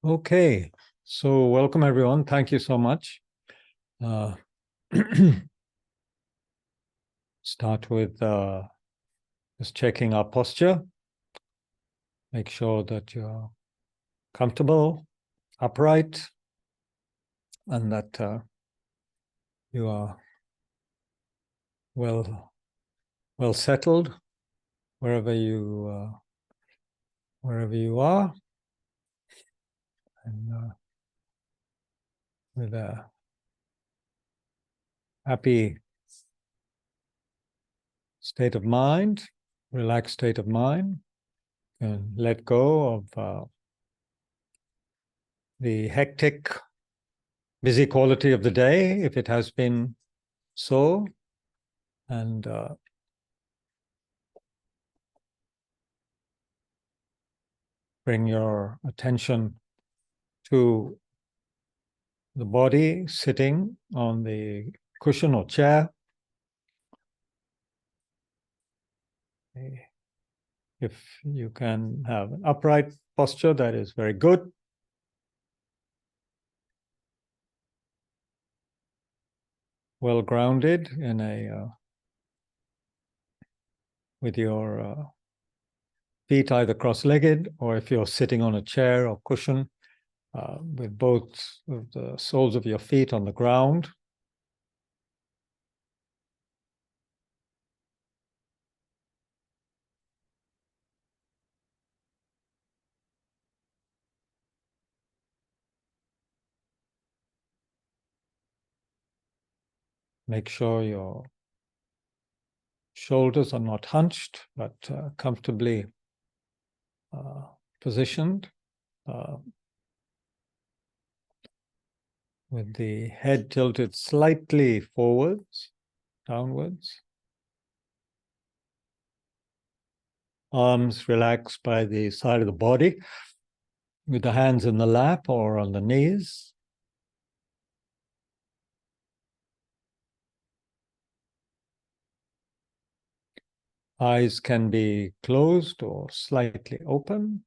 Okay, so welcome everyone. Thank you so much. Start with just checking our posture. Make sure that you're comfortable, upright, and that you are well settled wherever you are, and with a happy state of mind, relaxed state of mind, and let go of the hectic, busy quality of the day, if it has been so, and bring your attention to the body sitting on the cushion or chair. If you can have an upright posture, that is very good. Well grounded in with your feet either cross-legged, or if you're sitting on a chair or cushion, with both of the soles of your feet on the ground. Make sure your shoulders are not hunched, but comfortably positioned, with the head tilted slightly forwards, downwards. Arms relaxed by the side of the body, with the hands in the lap or on the knees. Eyes can be closed or slightly open.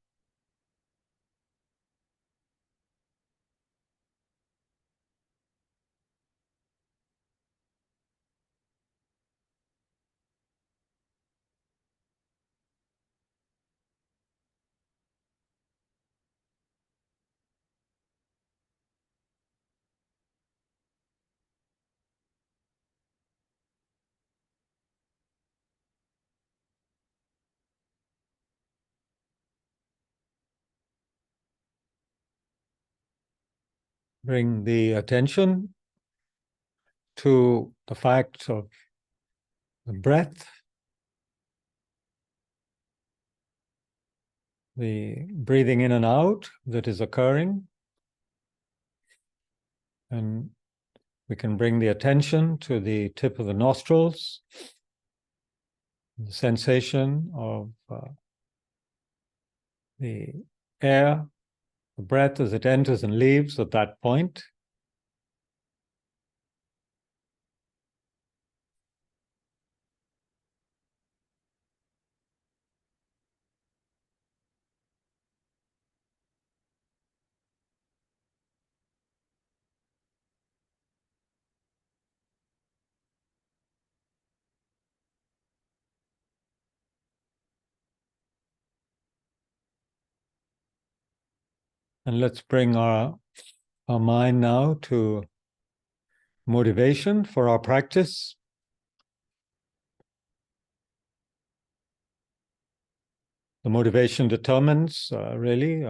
Bring the attention to the fact of the breath, the breathing in and out that is occurring. And we can bring the attention to the tip of the nostrils, the sensation of the air, the breath as it enters and leaves at that point. And let's bring our mind now to motivation for our practice. The motivation determines really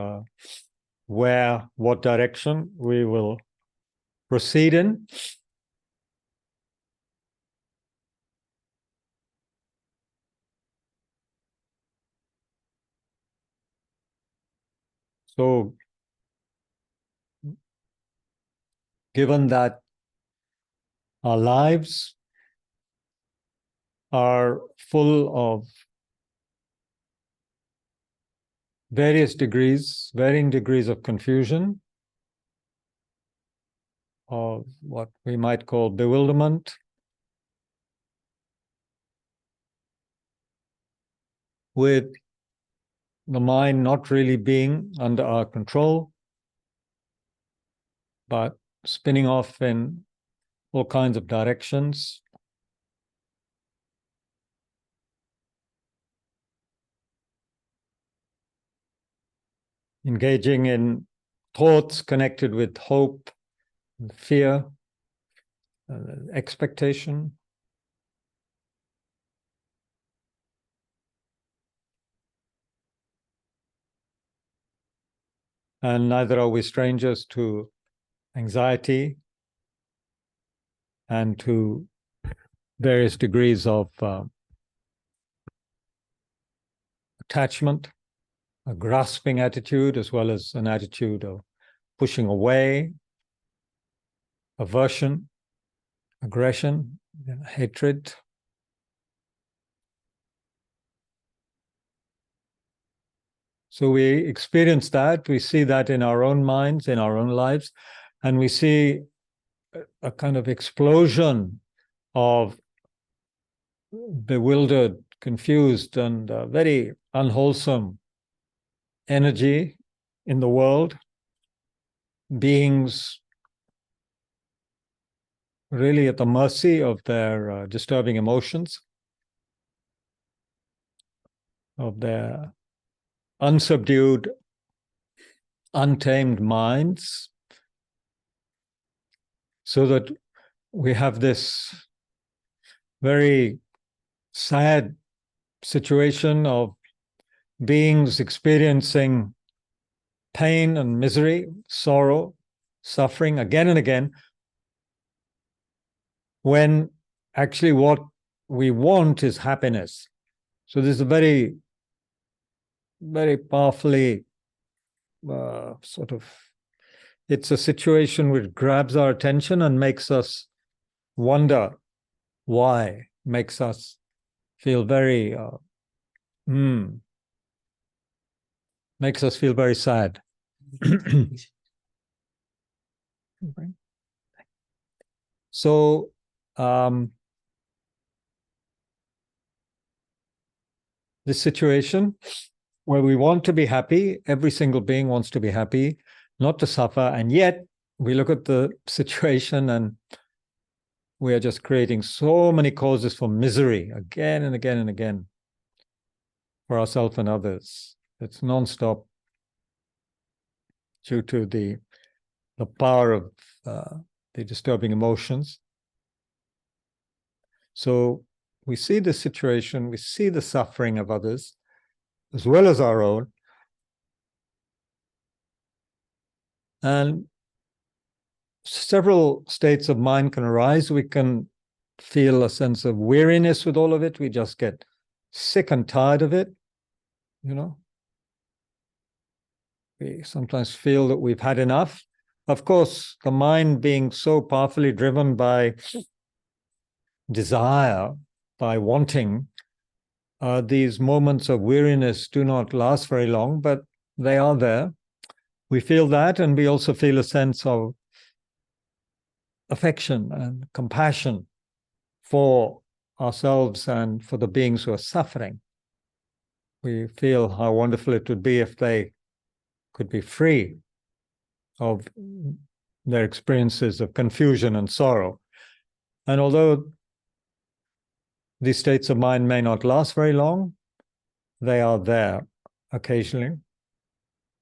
what direction we will proceed in. So, given that our lives are full of varying degrees of confusion, of what we might call bewilderment, with the mind not really being under our control, but spinning off in all kinds of directions. Engaging in thoughts connected with hope, fear, expectation. And neither are we strangers to anxiety and to various degrees of attachment, a grasping attitude, as well as an attitude of pushing away, aversion, aggression, hatred. So we experience that, we see that in our own minds, in our own lives, and we see a kind of explosion of bewildered, confused, and very unwholesome energy in the world. Beings really at the mercy of their disturbing emotions, of their unsubdued, untamed minds, so that we have this very sad situation of beings experiencing pain and misery, sorrow, suffering again and again, when actually what we want is happiness. So this is a very, very powerfully it's a situation which grabs our attention and makes us wonder why, makes us feel very, makes us feel very sad. So, this situation where we want to be happy, every single being wants to be happy, not to suffer, and yet we look at the situation and we are just creating so many causes for misery again and again and again for ourselves and others. It's nonstop due to the power of the disturbing emotions. So we see the situation, we see the suffering of others, as well as our own. And several states of mind can arise. We can feel a sense of weariness with all of it. We just get sick and tired of it, you know. We sometimes feel that we've had enough. Of course, the mind being so powerfully driven by desire, by wanting, these moments of weariness do not last very long, but they are there. We feel that, and we also feel a sense of affection and compassion for ourselves and for the beings who are suffering. We feel how wonderful it would be if they could be free of their experiences of confusion and sorrow. And although these states of mind may not last very long, they are there occasionally.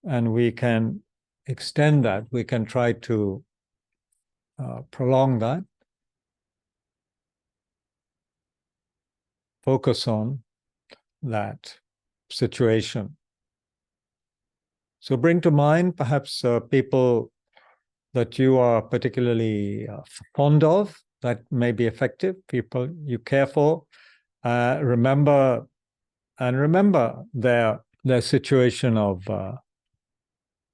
And we can extend that. We can try to prolong that. Focus on that situation. So bring to mind perhaps people that you are particularly fond of, that may be effective, people you care for. Remember their situation of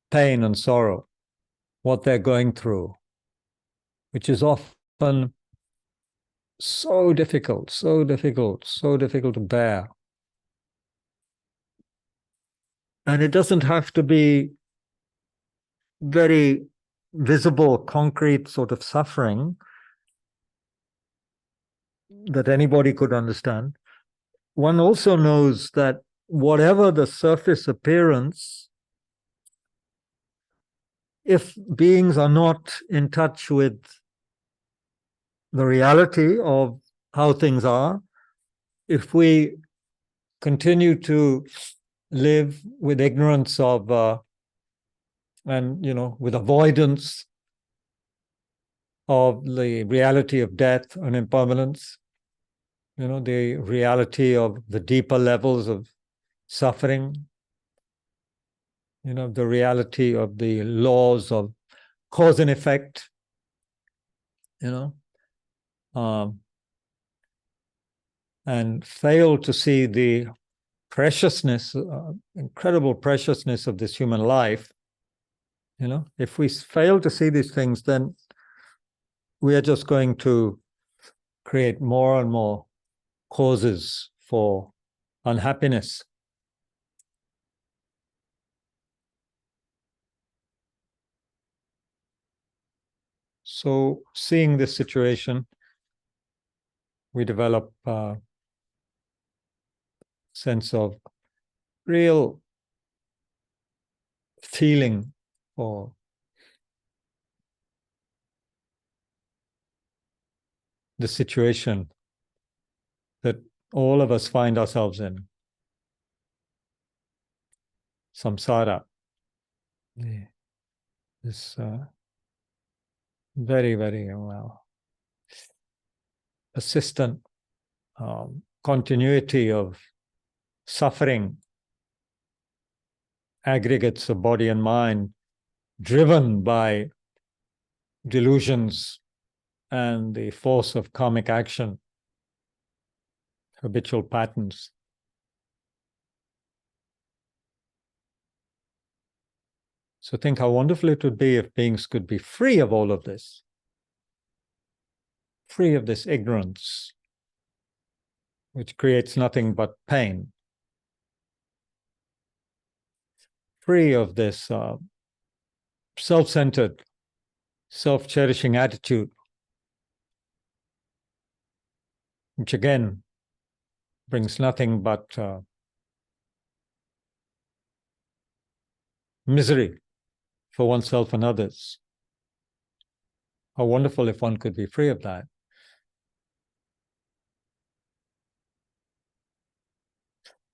pain and sorrow, what they're going through, which is often so difficult to bear. And it doesn't have to be very visible, concrete sort of suffering that anybody could understand. One also knows that whatever the surface appearance if beings are not in touch with the reality of how things are, if we continue to live with ignorance of and with avoidance of the reality of death and impermanence, the reality of the deeper levels of suffering, the reality of the laws of cause and effect, and fail to see the preciousness, incredible preciousness of this human life. If we fail to see these things, then we are just going to create more and more causes for unhappiness. So, seeing this situation, we develop a sense of real feeling for the situation that all of us find ourselves in. Samsara. This very, very persistent continuity of suffering, aggregates of body and mind, driven by delusions and the force of karmic action, habitual patterns. So think how wonderful it would be if beings could be free of all of this, free of this ignorance, which creates nothing but pain, free of this self-centered, self-cherishing attitude, which again brings nothing but misery for oneself and others. How wonderful if one could be free of that.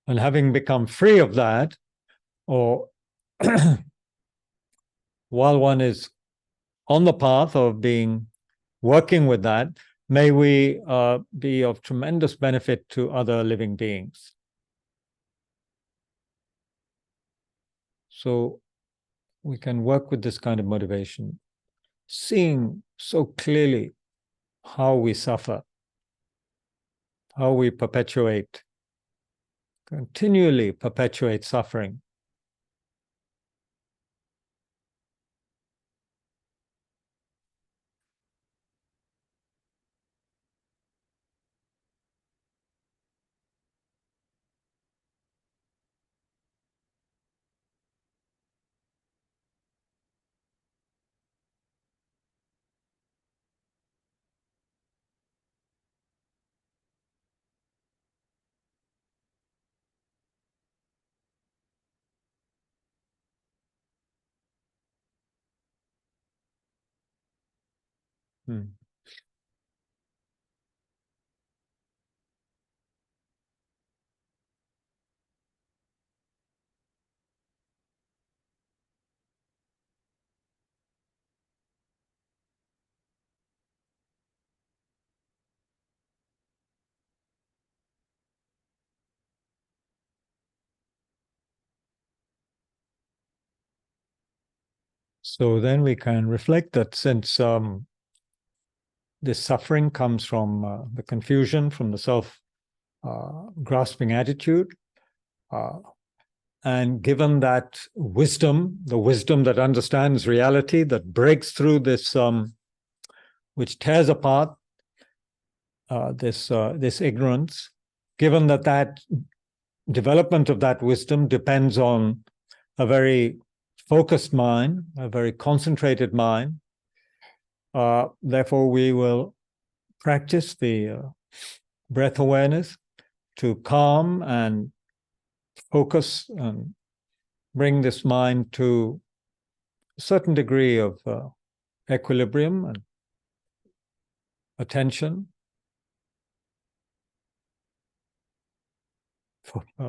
And having become free of that, or while one is on the path of working with that, may we be of tremendous benefit to other living beings. So we can work with this kind of motivation, seeing so clearly how we suffer, how we continually perpetuate suffering. So then we can reflect that since this suffering comes from the confusion, from the self-grasping attitude, and given that wisdom, the wisdom that understands reality, that breaks through this, which tears apart this ignorance, given that development of that wisdom depends on a very focused mind, a very concentrated mind, therefore we will practice the breath awareness to calm and focus and bring this mind to a certain degree of equilibrium and attention,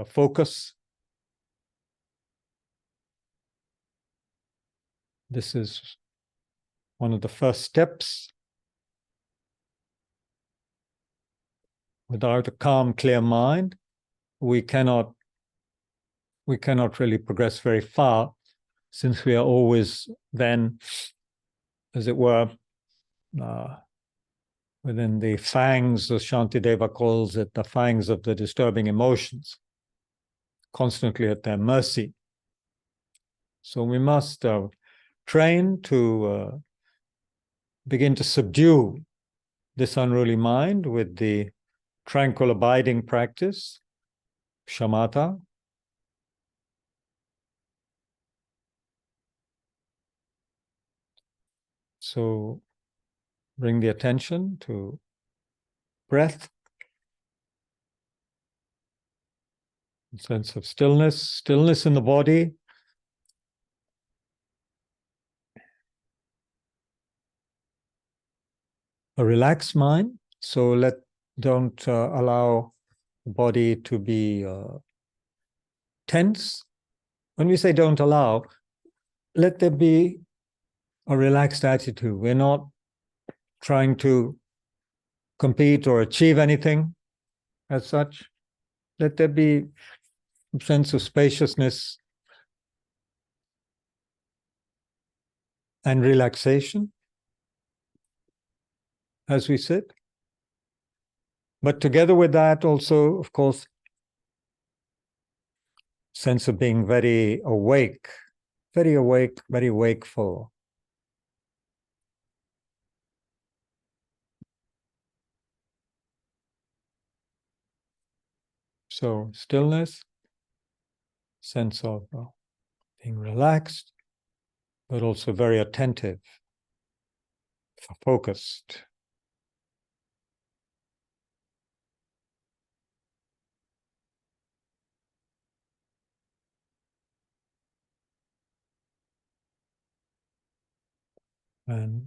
focus. This is one of the first steps. Without a calm, clear mind, we cannot really progress very far, since we are always then, as it were, within the fangs, as Shantideva calls it, the fangs of the disturbing emotions, constantly at their mercy. So we must train to begin to subdue this unruly mind with the tranquil abiding practice, shamatha. So bring the attention to breath, sense of stillness in the body. A relaxed mind. So don't allow the body to be tense. When we say don't allow, let there be a relaxed attitude. We're not trying to compete or achieve anything as such. Let there be a sense of spaciousness and relaxation as we sit. But together with that also, of course, sense of being very awake, very wakeful. So stillness, sense of being relaxed, but also very attentive, focused. And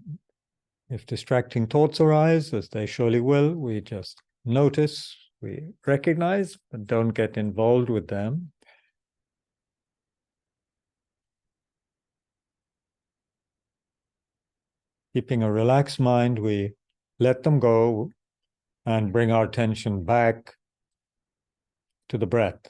if distracting thoughts arise, as they surely will, we just notice, we recognize, but don't get involved with them. Keeping a relaxed mind, we let them go and bring our attention back to the breath.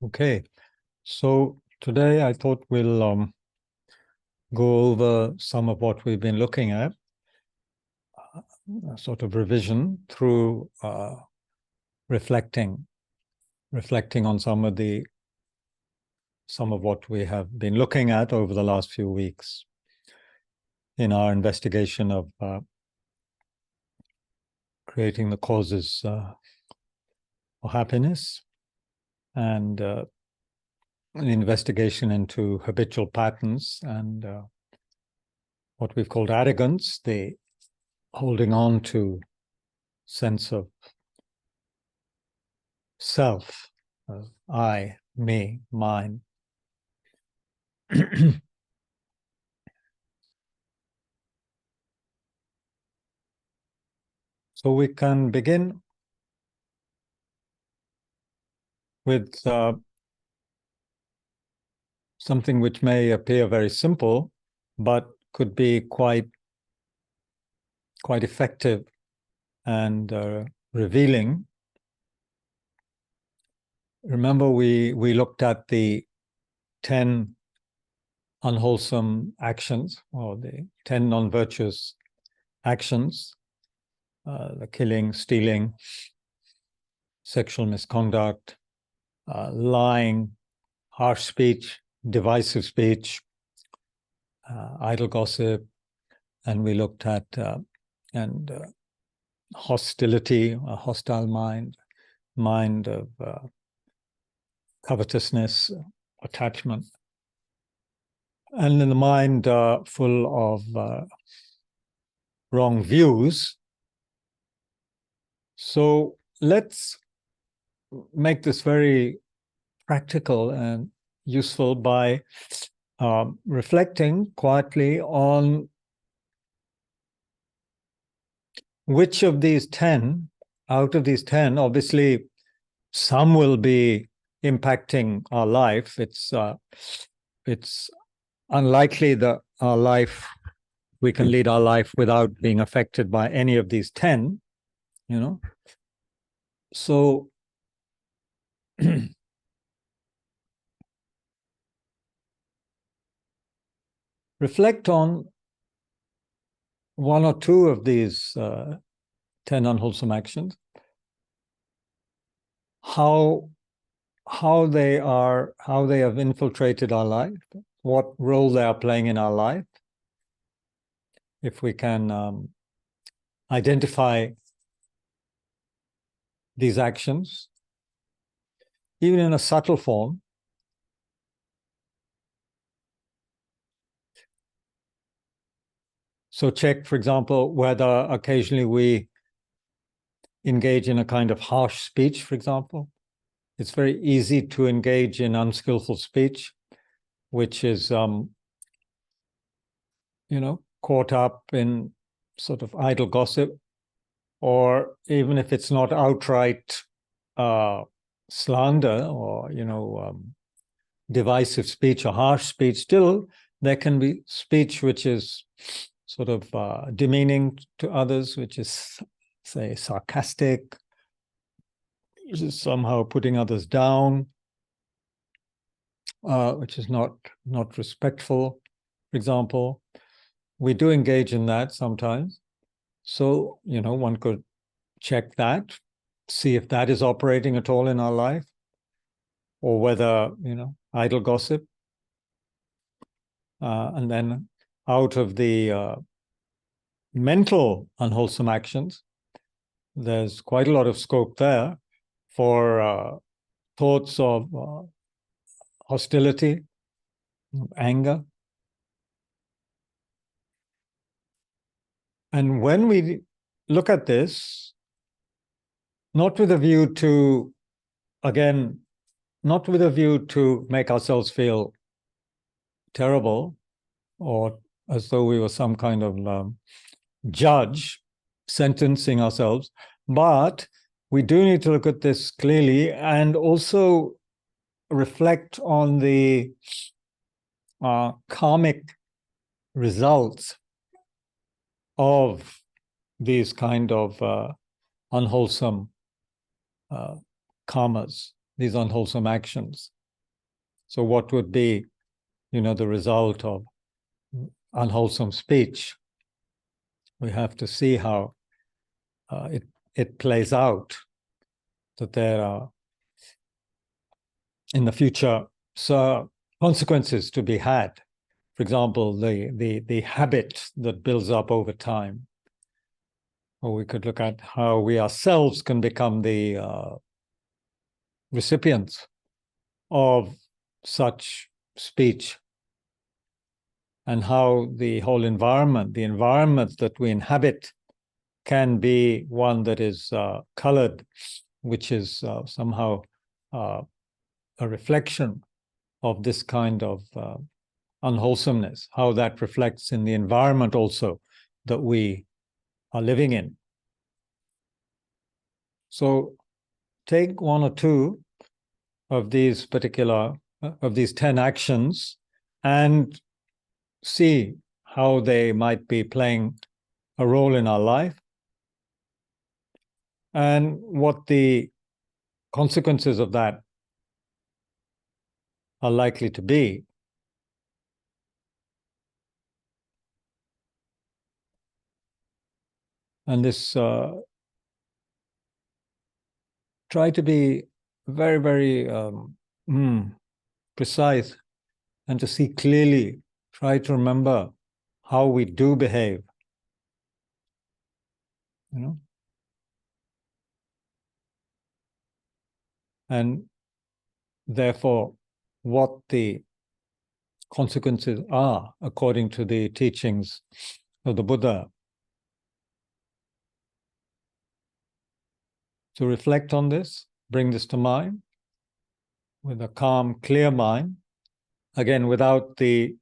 Okay, so today I thought we'll go over some of what we've been looking at, a sort of revision through reflecting on some of what we have been looking at over the last few weeks in our investigation of creating the causes of happiness, and an investigation into habitual patterns and what we've called arrogance, the holding on to sense of self, I, me, mine. So we can begin with something which may appear very simple, but could be quite effective and revealing. Remember, we looked at the 10 unwholesome actions, or the 10 non-virtuous actions, the killing, stealing, sexual misconduct, lying, harsh speech, divisive speech, idle gossip, and we looked at hostility, a hostile mind of covetousness, attachment, and in the mind full of wrong views. So let's make this very practical and useful by reflecting quietly on which of these 10, out of these 10, obviously some will be impacting our life. It's unlikely that we can lead our life without being affected by any of these 10, So reflect on one or two of these 10 unwholesome actions, how they have infiltrated our life, what role they are playing in our life. If we can identify these actions, even in a subtle form, so check, for example, whether occasionally we engage in a kind of harsh speech, for example. It's very easy to engage in unskillful speech, which is, caught up in sort of idle gossip, or even if it's not outright slander or, divisive speech or harsh speech, still there can be speech which is sort of demeaning to others, which is, say, sarcastic, which is somehow putting others down, which is not respectful, for example. We do engage in that sometimes. So, one could check that, see if that is operating at all in our life, or whether, idle gossip. And then out of the mental unwholesome actions, there's quite a lot of scope there for thoughts of hostility, anger. And when we look at this, not with a view to, again, not with a view to make ourselves feel terrible or as though we were some kind of judge sentencing ourselves, but we do need to look at this clearly and also reflect on the karmic results of these kind of unwholesome karmas, these unwholesome actions. So what would be, the result of unwholesome speech? We have to see how it plays out, that there are in the future consequences to be had. For example, the habit that builds up over time. Or we could look at how we ourselves can become the recipients of such speech, and how the whole environment, the environment that we inhabit, can be one that is colored, which is somehow a reflection of this kind of unwholesomeness, how that reflects in the environment also that we are living in. So take one or two of these 10 actions and see how they might be playing a role in our life, and what the consequences of that are likely to be. And this, try to be very, very precise, and to see clearly, try to remember how we do behave, and therefore what the consequences are according to the teachings of the Buddha. To reflect on this, bring this to mind with a calm, clear mind. Again, without the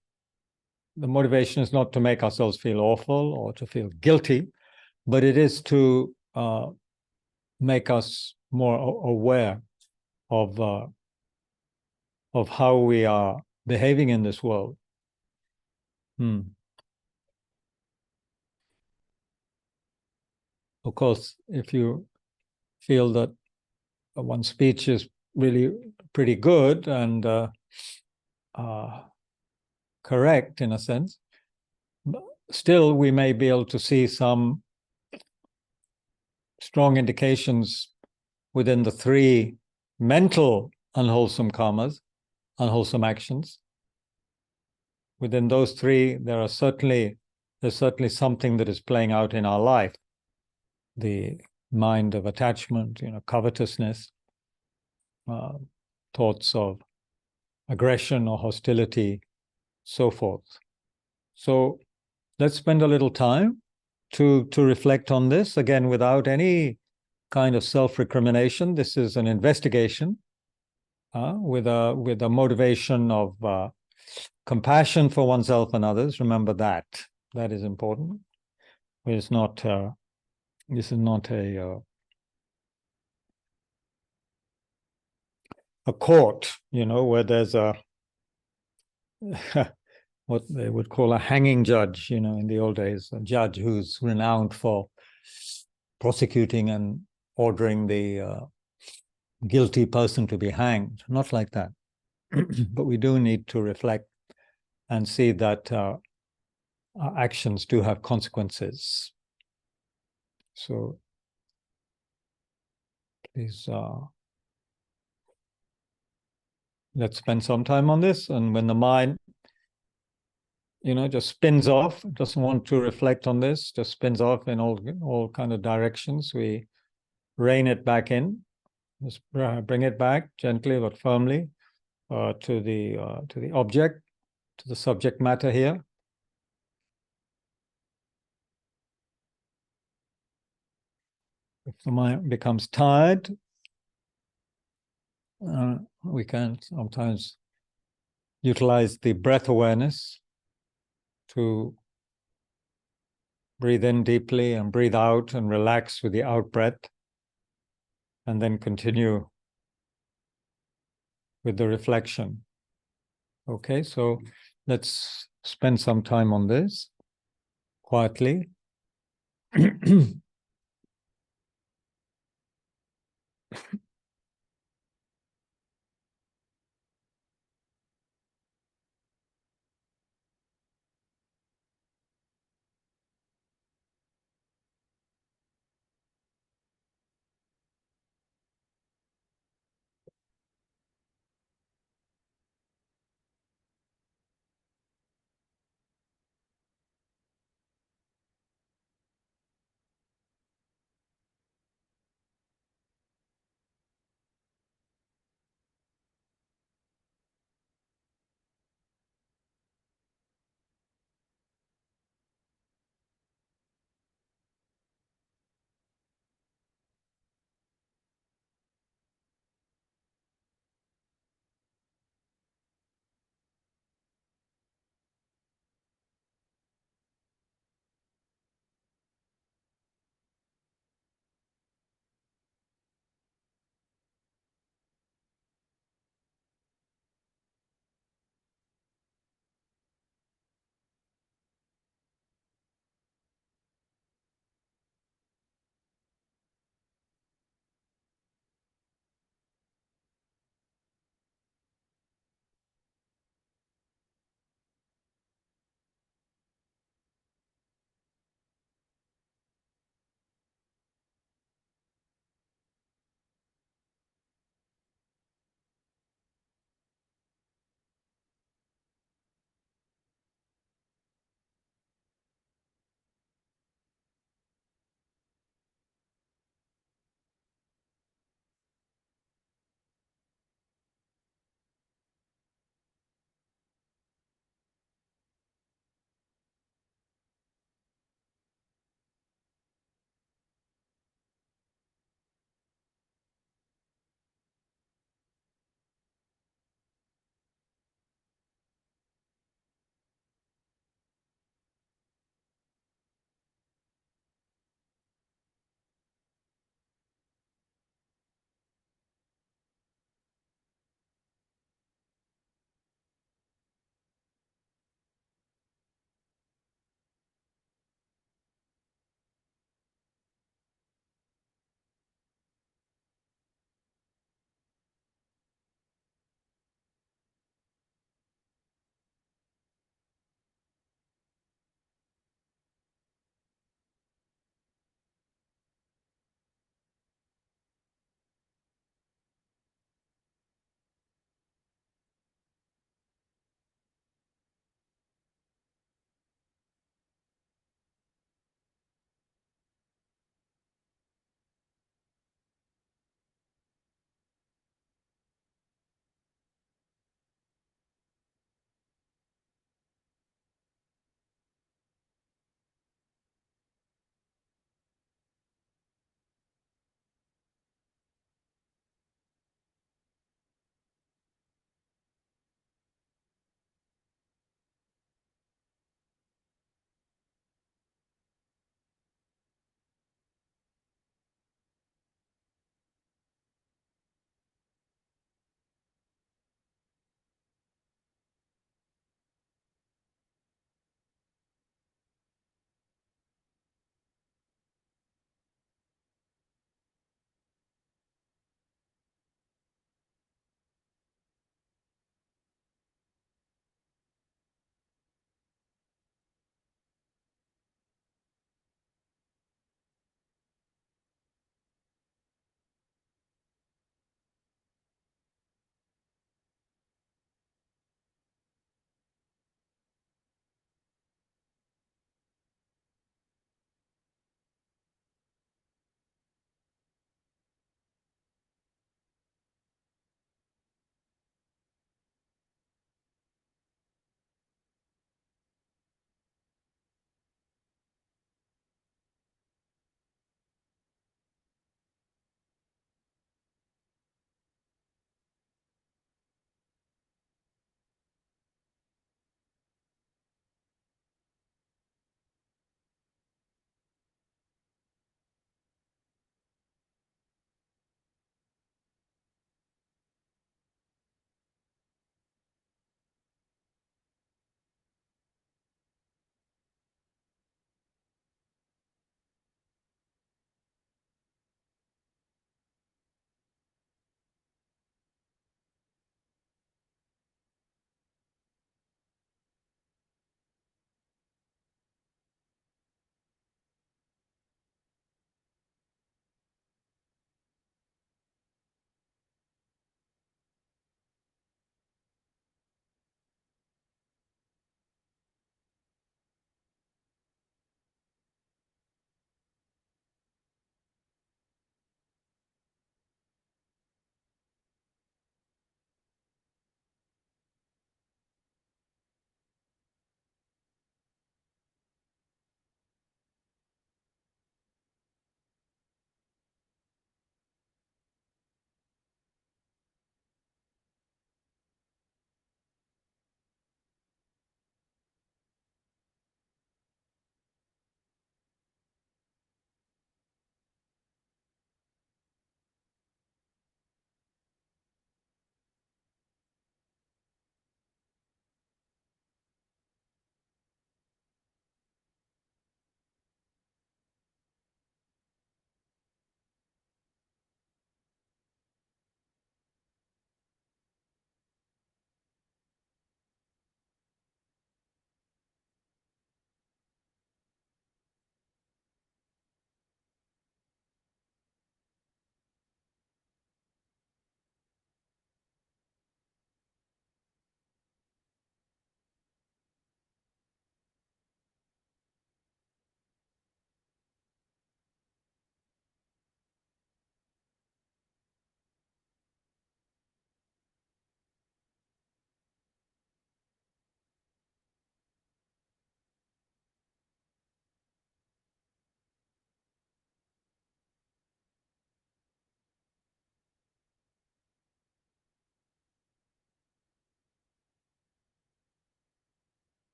motivation is not to make ourselves feel awful or to feel guilty, but it is to make us more aware of how we are behaving in this world. Of course, if you feel that one's speech is really pretty good and correct in a sense, still we may be able to see some strong indications within the 3 mental unwholesome karmas, unwholesome actions. Within those 3, there's certainly something that is playing out in our life. The mind of attachment, covetousness, thoughts of aggression or hostility, so forth. So let's spend a little time to reflect on this, again, without any kind of self-recrimination. This is an investigation with a motivation of compassion for oneself and others. Remember that. That is important. This is not a court, where there's a what they would call a hanging judge, in the old days, a judge who's renowned for prosecuting and ordering the guilty person to be hanged. Not like that. But we do need to reflect and see that our actions do have consequences. So please, let's spend some time on this. And when the mind, just spins off, doesn't want to reflect on this, just spins off in all kind of directions, we rein it back in. Just bring it back gently but firmly to the object, to the subject matter here. If the mind becomes tired, we can sometimes utilize the breath awareness to breathe in deeply and breathe out and relax with the out breath, and then continue with the reflection. Okay, so let's spend some time on this quietly.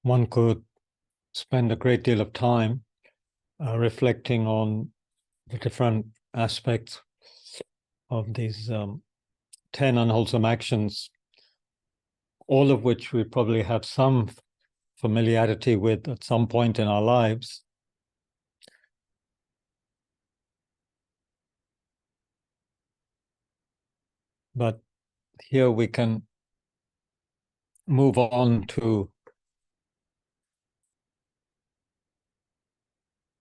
One could spend a great deal of time reflecting on the different aspects of these 10 unwholesome actions, all of which we probably have some familiarity with at some point in our lives. But here we can move on to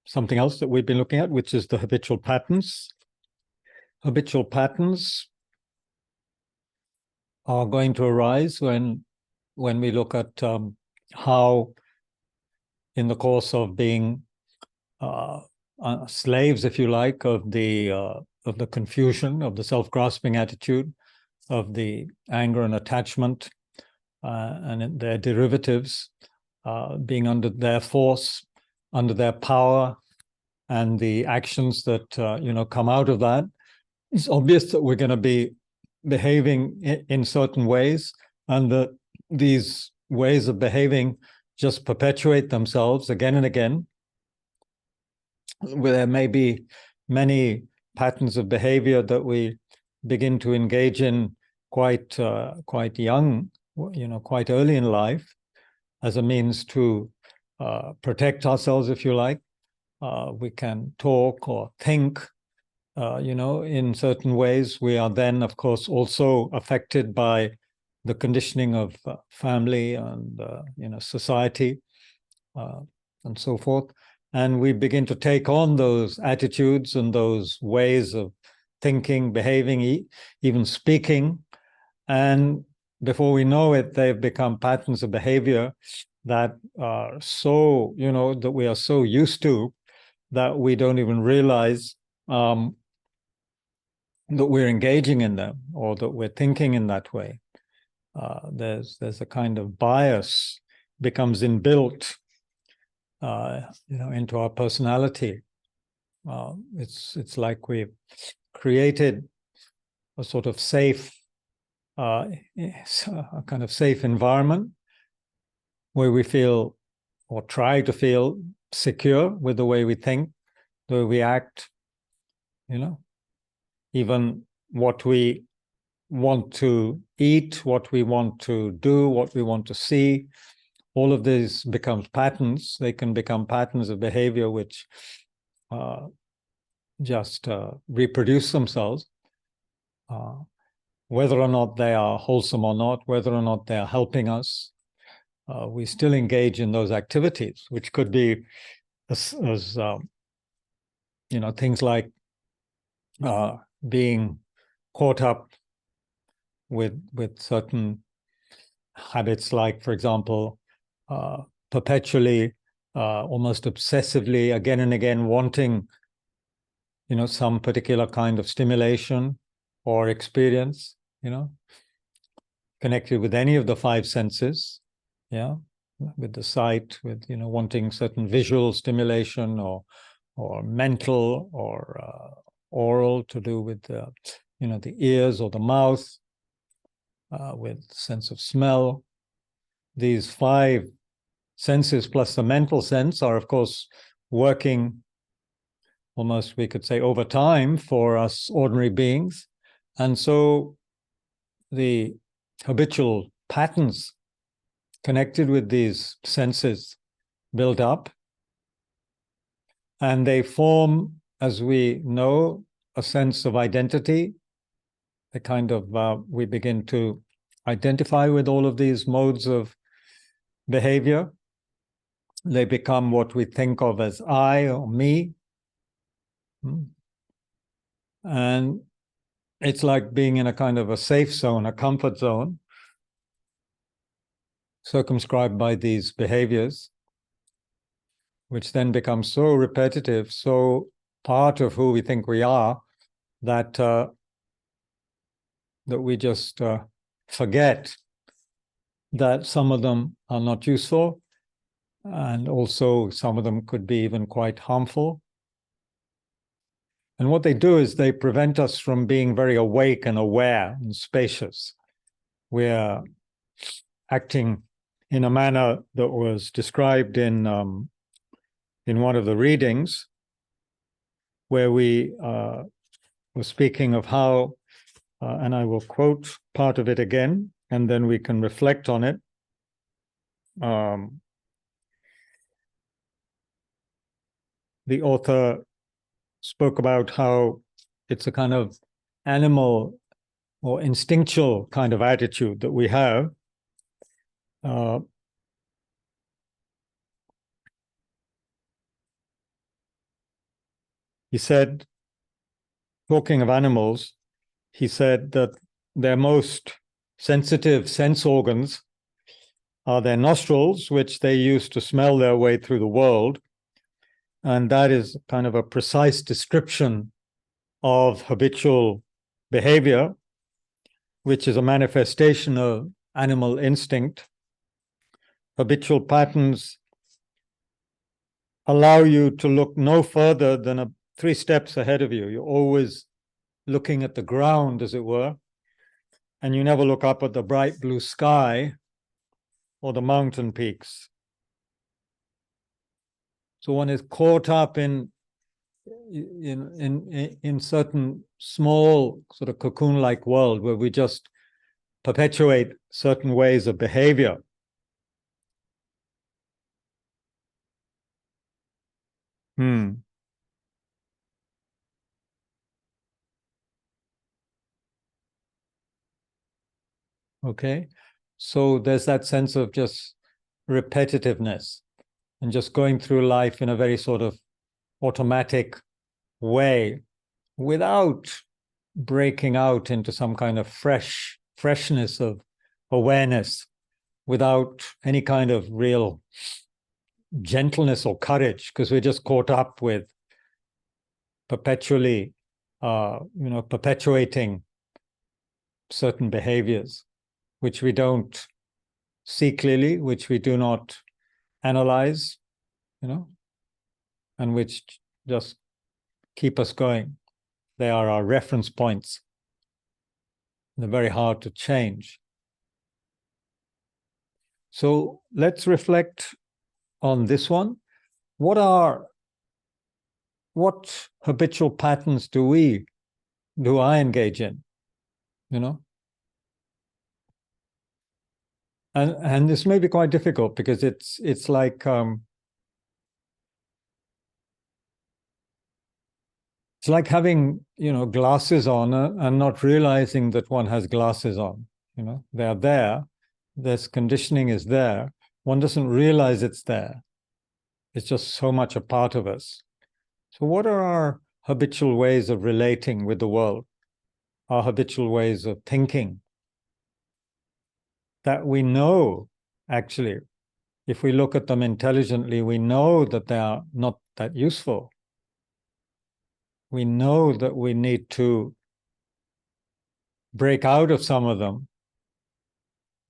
something else that we've been looking at, which is the habitual patterns. Habitual patterns are going to arise when we look at how, in the course of being slaves, if you like, of the confusion, of the self-grasping attitude, of the anger and attachment, and their derivatives, being under their force, under their power, and the actions that come out of that. It's obvious that we're going to be behaving in certain ways, and that these ways of behaving just perpetuate themselves again and again. There may be many patterns of behavior that we begin to engage in quite young, quite early in life, as a means to protect ourselves, if you like. We can talk or think, in certain ways. We are then, of course, also affected by the conditioning of family and society, and so forth. And we begin to take on those attitudes and those ways of thinking, behaving, even speaking. And before we know it, they've become patterns of behavior that are so, that we are so used to that we don't even realize that we're engaging in them or that we're thinking in that way. There's a kind of bias becomes inbuilt into our personality. It's like we've created a sort of safe, a kind of safe environment where we feel, or try to feel, secure with the way we think, the way we act, even what we want to eat, what we want to do, what we want to see. All of these becomes patterns. They can become patterns of behavior which just reproduce themselves, whether or not they are wholesome or not, whether or not they are helping us. We still engage in those activities, which could be as things like being caught up with certain habits, like, for example, perpetually, almost obsessively, again and again, wanting, some particular kind of stimulation or experience, connected with any of the five senses, with the sight, with, wanting certain visual stimulation or mental or oral, to do with, the ears or the mouth, with sense of smell. These five senses plus the mental sense are, of course, working almost, we could say, over time for us ordinary beings. And so the habitual patterns connected with these senses build up, and they form, as we know, a sense of identity. A kind of, we begin to identify with all of these modes of behavior. They become what we think of as I or me. And it's like being in a kind of a safe zone, a comfort zone, circumscribed by these behaviors, which then become so repetitive, so part of who we think we are, that that we just forget that some of them are not useful, and also some of them could be even quite harmful. And what they do is they prevent us from being very awake and aware and spacious. We're acting in a manner that was described in one of the readings, where we were speaking of how, and I will quote part of it again, and then we can reflect on it. The author spoke about how it's a kind of animal or instinctual kind of attitude that we have. He said, talking of animals, he said that their most sensitive sense organs are their nostrils, which they use to smell their way through the world. And that is kind of a precise description of habitual behavior, which is a manifestation of animal instinct. Habitual patterns allow you to look no further than 3 steps ahead of you. You're always looking at the ground, as it were, and you never look up at the bright blue sky or the mountain peaks. So one is caught up in certain small sort of cocoon-like world where we just perpetuate certain ways of behavior. Okay, so there's that sense of just repetitiveness and just going through life in a very sort of automatic way without breaking out into some kind of freshness of awareness, without any kind of real gentleness or courage, because we're just caught up with perpetually, perpetuating certain behaviors, which we don't see clearly, which we do not analyze, and which just keep us going. They are our reference points. They're very hard to change. So let's reflect on this one. What habitual patterns do I engage in? And this may be quite difficult because it's like it's like having glasses on and not realizing that one has glasses on. They're there. This conditioning is there. One doesn't realize it's there. It's just so much a part of us. So what are our habitual ways of relating with the world? Our habitual ways of thinking that we know, actually, if we look at them intelligently, we know that they are not that useful. We know that we need to break out of some of them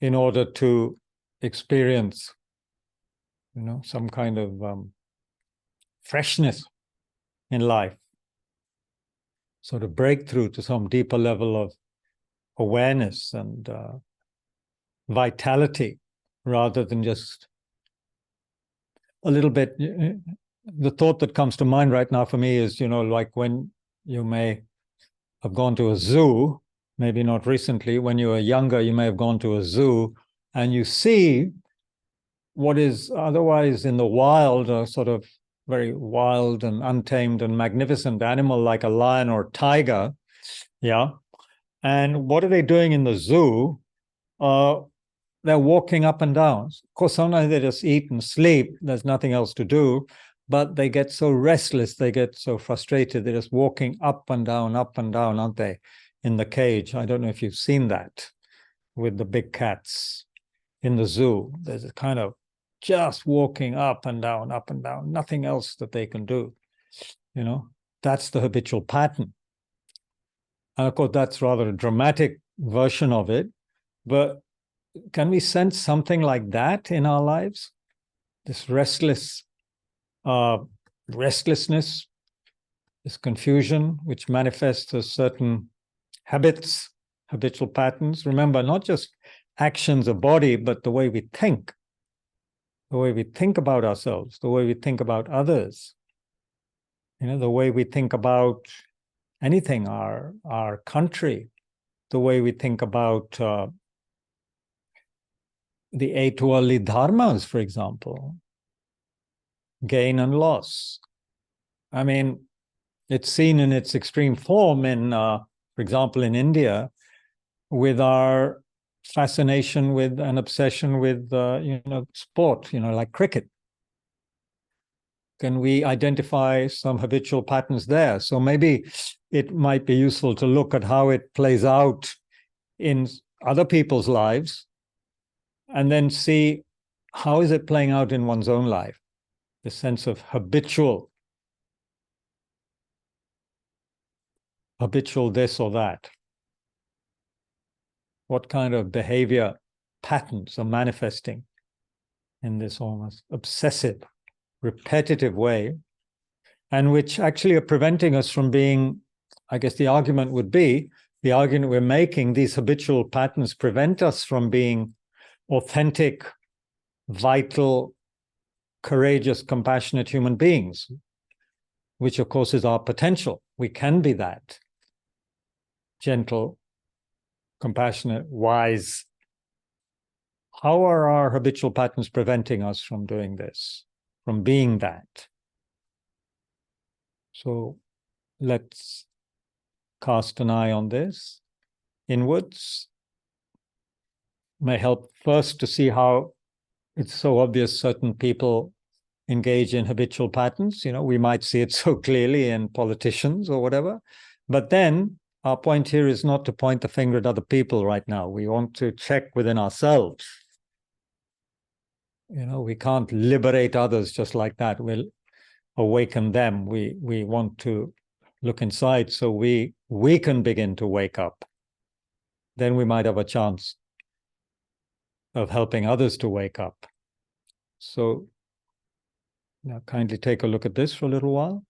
in order to experience, some kind of freshness in life, sort of breakthrough to some deeper level of awareness and vitality, rather than just a little bit. The thought that comes to mind right now for me is, like when you may have gone to a zoo, maybe not recently, when you were younger, you may have gone to a zoo and you see what is otherwise in the wild, a sort of very wild and untamed and magnificent animal like a lion or tiger. Yeah. And what are they doing in the zoo? They're walking up and down. Of course, sometimes they just eat and sleep. There's nothing else to do. But they get so restless, they get so frustrated. They're just walking up and down, aren't they, in the cage? I don't know if you've seen that with the big cats in the zoo. There's a kind of just walking up and down, nothing else that they can do. That's the habitual pattern. And of course, that's rather a dramatic version of it. But can we sense something like that in our lives? This restlessness, this confusion, which manifests as certain habits, habitual patterns. Remember, not just actions of body, but the way we think, the way we think about ourselves, the way we think about others, the way we think about anything, our country, the way we think about the eight worldly dharmas, for example, gain and loss. I mean, it's seen in its extreme form in, for example, in India, with our fascination with an obsession with, sport, like cricket. Can we identify some habitual patterns there? So maybe it might be useful to look at how it plays out in other people's lives and then see how is it playing out in one's own life, the sense of habitual this or that. What kind of behavior patterns are manifesting in this almost obsessive, repetitive way, and which actually are preventing us from being, I guess the argument we're making, these habitual patterns prevent us from being authentic, vital, courageous, compassionate human beings, which of course is our potential. We can be that. Gentle, compassionate, wise. How are our habitual patterns preventing us from doing this, from being that? So let's cast an eye on this inwards. May help first to see how it's so obvious certain people engage in habitual patterns. We might see it so clearly in politicians or whatever. But then our point here is not to point the finger at other people right now. We want to check within ourselves. We can't liberate others just like that. We'll awaken them. We want to look inside so we can begin to wake up. Then we might have a chance of helping others to wake up. So now kindly take a look at this for a little while.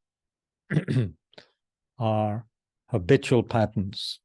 Our habitual patterns.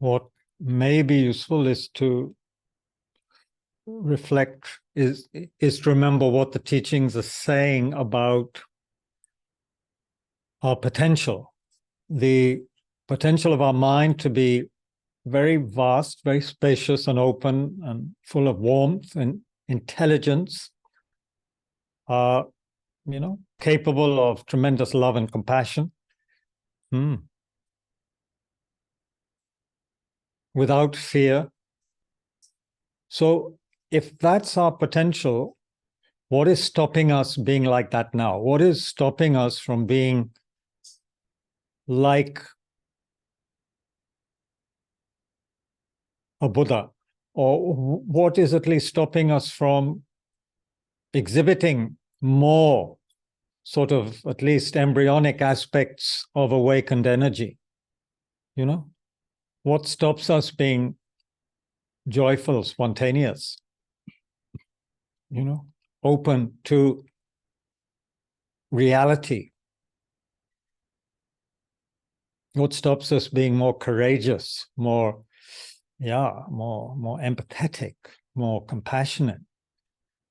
what may be useful is to reflect, is to remember what the teachings are saying about our potential, the potential of our mind to be very vast, very spacious and open and full of warmth and intelligence, capable of tremendous love and compassion, without fear. So if that's our potential, what is stopping us being like that now? What is stopping us from being like a Buddha? Or what is at least stopping us from exhibiting more sort of at least embryonic aspects of awakened energy? What stops us being joyful, spontaneous, open to reality? What stops us being more courageous, more empathetic, more compassionate?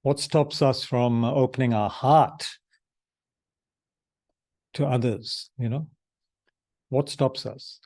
What stops us from opening our heart to others? What stops us?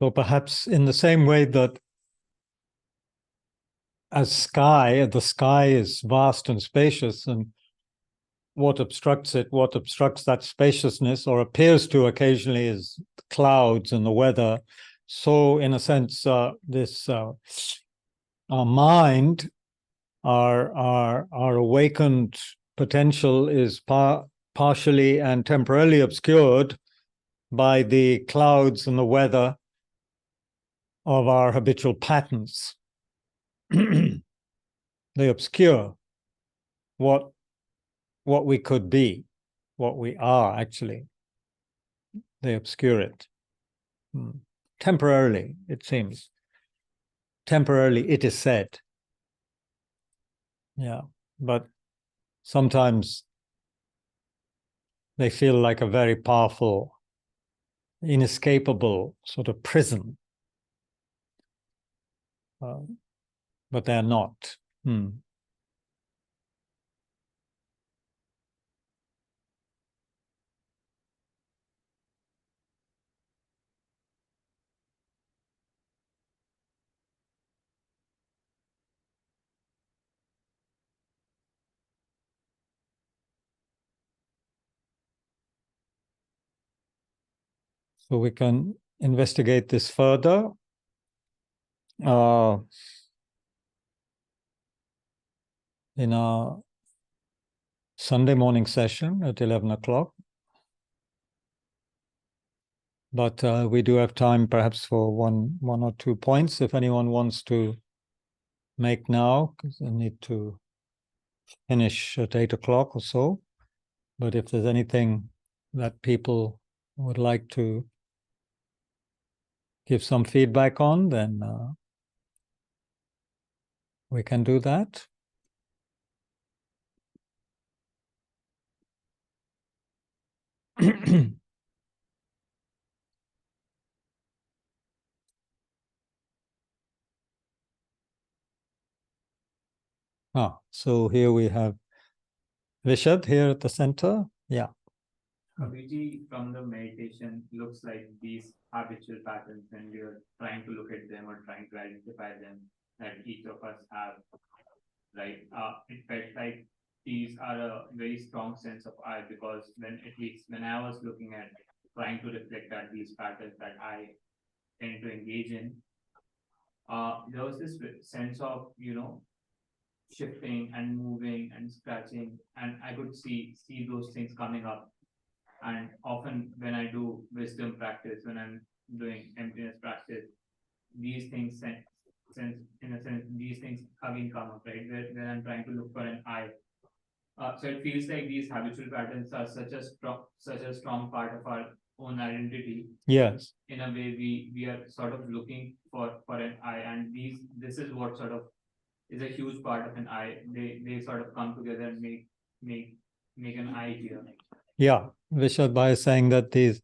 So perhaps in the same way that the sky is vast and spacious, and what obstructs that spaciousness, or appears to occasionally, is the clouds and the weather. So in a sense, our mind, our awakened potential is partially and temporarily obscured by the clouds and the weather of our habitual patterns. They obscure what we could be, what we are actually. They obscure it. Temporarily, it seems. Temporarily, it is said. Yeah, but sometimes they feel like a very powerful, inescapable sort of prison. But they're not. So we can investigate this further. In our Sunday morning session at 11 o'clock. But we do have time perhaps for one or two points if anyone wants to make now, because I need to finish at 8 o'clock or so. But if there's anything that people would like to give some feedback on, then we can do that. So here we have Vishad here at the center. Yeah. Kabirji, from the meditation, looks like these habitual patterns when we are trying to look at them or trying to identify them that each of us have, right? It felt like these are a very strong sense of I, because at least when I was looking at trying to reflect at these patterns that I tend to engage in, there was this sense of, shifting and moving and scratching, and I could see those things coming up. And often when I do wisdom practice, when I'm doing emptiness practice, these things these things again come up, right? Where I'm trying to look for an I. So it feels like these habitual patterns are such a strong part of our own identity. Yes. In a way, we are sort of looking for an I, and this is what sort of is a huge part of an I. They sort of come together and make an I here. Yeah, Vishad Bhai is saying that these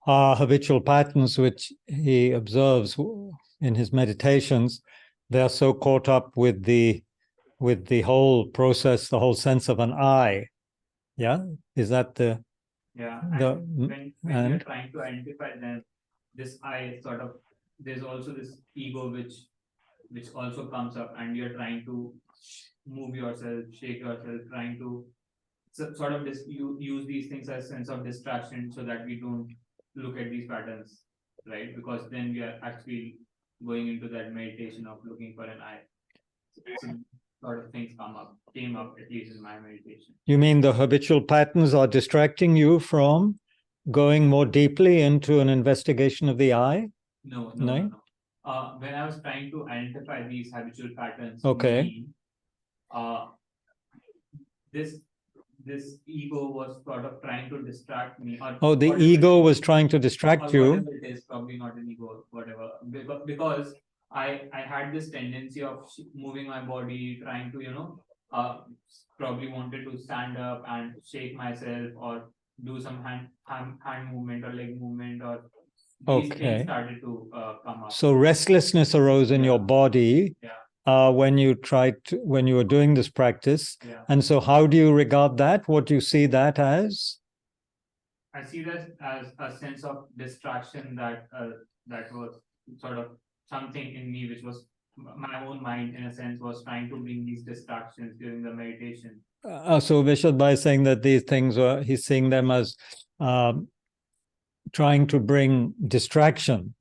are habitual patterns which he observes in his meditations. They are so caught up with the whole process, the whole sense of an I. Yeah, is that the? Yeah, and when you're trying to identify them, this I sort of, there's also this ego which also comes up, and you're trying to move yourself, shake yourself, trying to sort of use these things as sense of distraction so that we don't look at these patterns, right? Because then we are actually going into that meditation of looking for an I. So sort of things came up, at least in my meditation. You mean the habitual patterns are distracting you from going more deeply into an investigation of the I? No. When I was trying to identify these habitual patterns, okay, this ego was sort of trying to distract me. The ego was trying to distract you. Whatever it is, probably not an ego, whatever. Because I had this tendency of moving my body, trying to, probably wanted to stand up and shake myself or do some hand movement or leg movement, or these things started to come up. So restlessness arose in your body. Yeah. When you were doing this practice. Yeah. And so how do you regard that? What do you see that as? I see that as a sense of distraction that was sort of something in me, which was my own mind, in a sense, was trying to bring these distractions during the meditation. So Vishad Bhai is saying that these things he's seeing them as trying to bring distraction.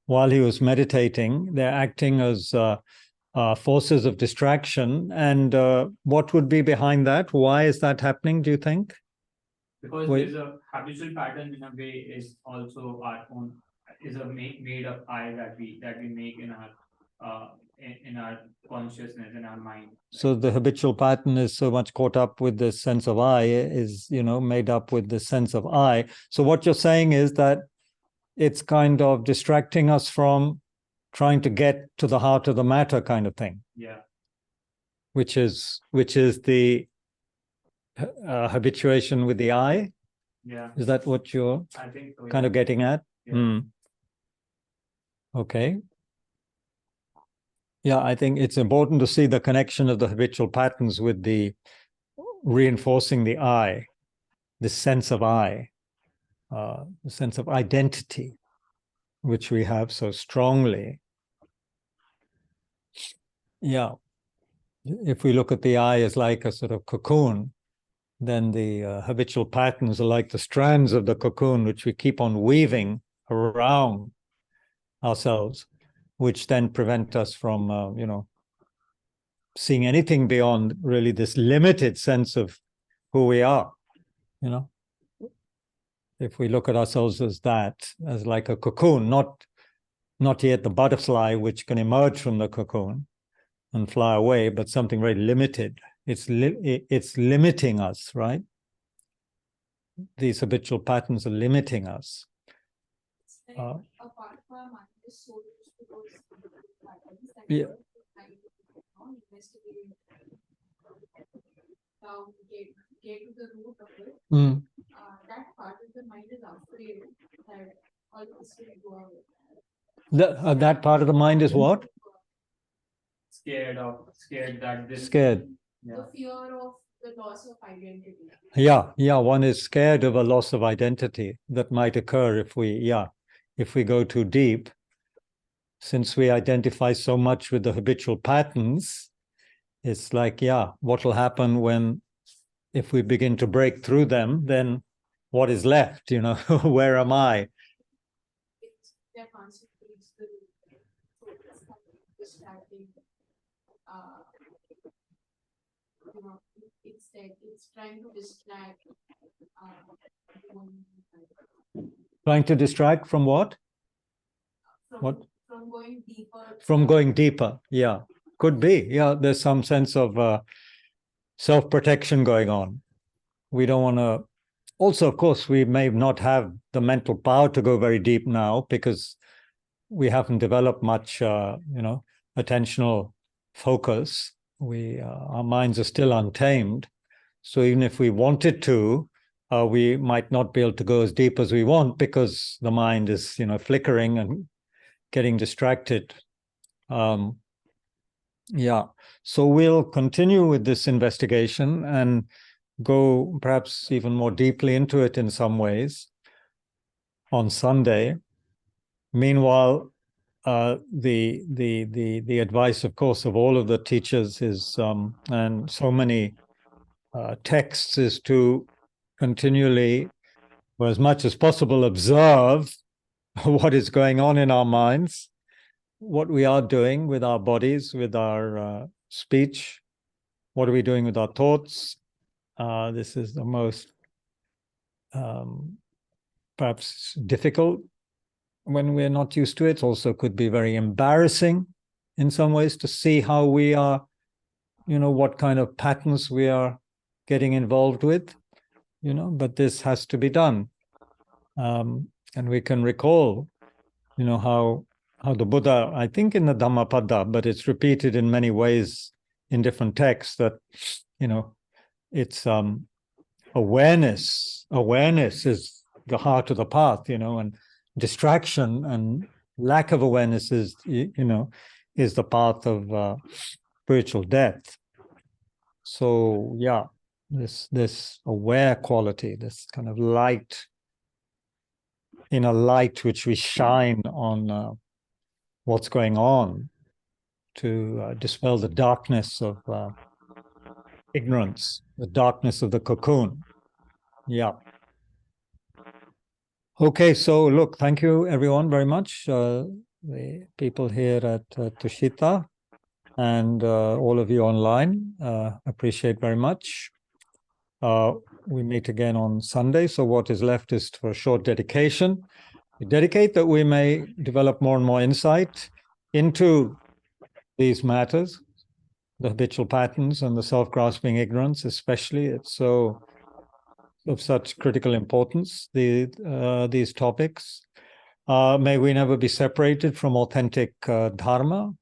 While he was meditating, they're acting as forces of distraction. And what would be behind that? Why is that happening, do you think? Because there's a habitual pattern, in a way, is also our own, is a made up I that we make in our consciousness, in our mind. Right? So the habitual pattern is so much caught up with this sense of I, is made up with the sense of I. So what you're saying is that it's kind of distracting us from trying to get to the heart of the matter, kind of thing. Yeah. Which is the habituation with the I. Yeah. Is that what you're kind of getting at? Yeah. Okay. Yeah, I think it's important to see the connection of the habitual patterns with the reinforcing the I, the sense of I, the sense of identity, which we have so strongly. Yeah. If we look at the I as like a sort of cocoon, then the habitual patterns are like the strands of the cocoon, which we keep on weaving around ourselves, which then prevent us from, seeing anything beyond really this limited sense of who we are. If we look at ourselves as that, as like a cocoon, not yet the butterfly which can emerge from the cocoon and fly away, but something very limited. It's limiting us, right? These habitual patterns are limiting us. Yeah. Get to the root of it. That part of the mind is afraid that all this will go away. That part of the mind is what? Scared that this. Scared. Yeah. The fear of the loss of identity. Yeah. One is scared of a loss of identity that might occur if we go too deep. Since we identify so much with the habitual patterns, it's like, what will happen if we begin to break through them, then what is left, where am I? Their concept is the distracting, it's trying to distract. Trying to distract from what? From going deeper. From going deeper, yeah. Could be, there's some sense of self-protection going on. We don't want to. Also, of course, we may not have the mental power to go very deep now because we haven't developed much, attentional focus. Our minds are still untamed. So even if we wanted to, we might not be able to go as deep as we want because the mind is, flickering and getting distracted. So we'll continue with this investigation and go perhaps even more deeply into it in some ways on Sunday. Meanwhile, the advice, of course, of all of the teachers is, and so many texts, is to continually, or as much as possible, observe what is going on in our minds, what we are doing with our bodies, with our speech, what are we doing with our thoughts. This is the most perhaps difficult when we're not used to it. Also could be very embarrassing in some ways to see how we are, what kind of patterns we are getting involved with, but this has to be done. And we can recall, how the Buddha, I think in the Dhammapada, but it's repeated in many ways in different texts, that, it's awareness. Awareness is the heart of the path, and distraction and lack of awareness is, is the path of spiritual death. So, this aware quality, this kind of light, inner light which we shine on what's going on to dispel the darkness of ignorance, the darkness of the cocoon. Okay, so look, thank you everyone very much. The people here at Tushita and all of you online, appreciate very much. We meet again on Sunday, so what is left is for a short dedication. We dedicate that we may develop more and more insight into these matters, the habitual patterns and the self-grasping ignorance, especially. It's so of such critical importance, these topics. May we never be separated from authentic dharma.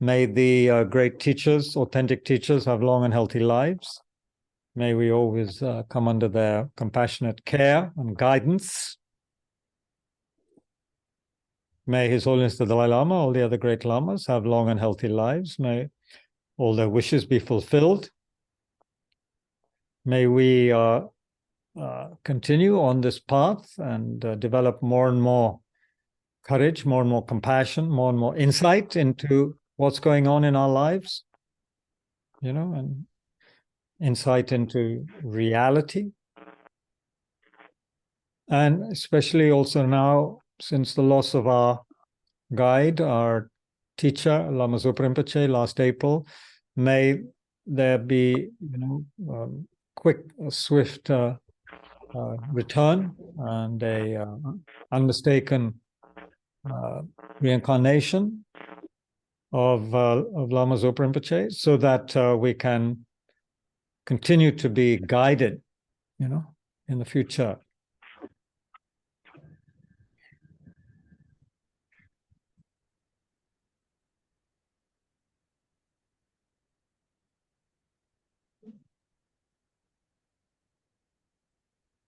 May the great teachers, authentic teachers, have long and healthy lives. May we always come under their compassionate care and guidance. May His Holiness the Dalai Lama, all the other great lamas, have long and healthy lives. May all their wishes be fulfilled. May we continue on this path and develop more and more courage, more and more compassion, more and more insight into what's going on in our lives, and may we insight into reality. And especially also now, since the loss of our guide, our teacher, Lama Zopa Rinpoche, last April, may there be, quick, swift return and a unmistaken reincarnation of Lama Zopa Rinpoche, so that we can continue to be guided, in the future.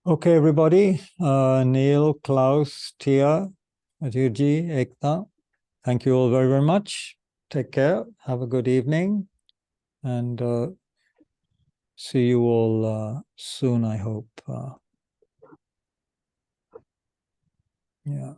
Okay, everybody. Neil, Klaus, Tia, Ajuji, Ekta, thank you all very, very much. Take care. Have a good evening. And see you all soon, I hope. Yeah.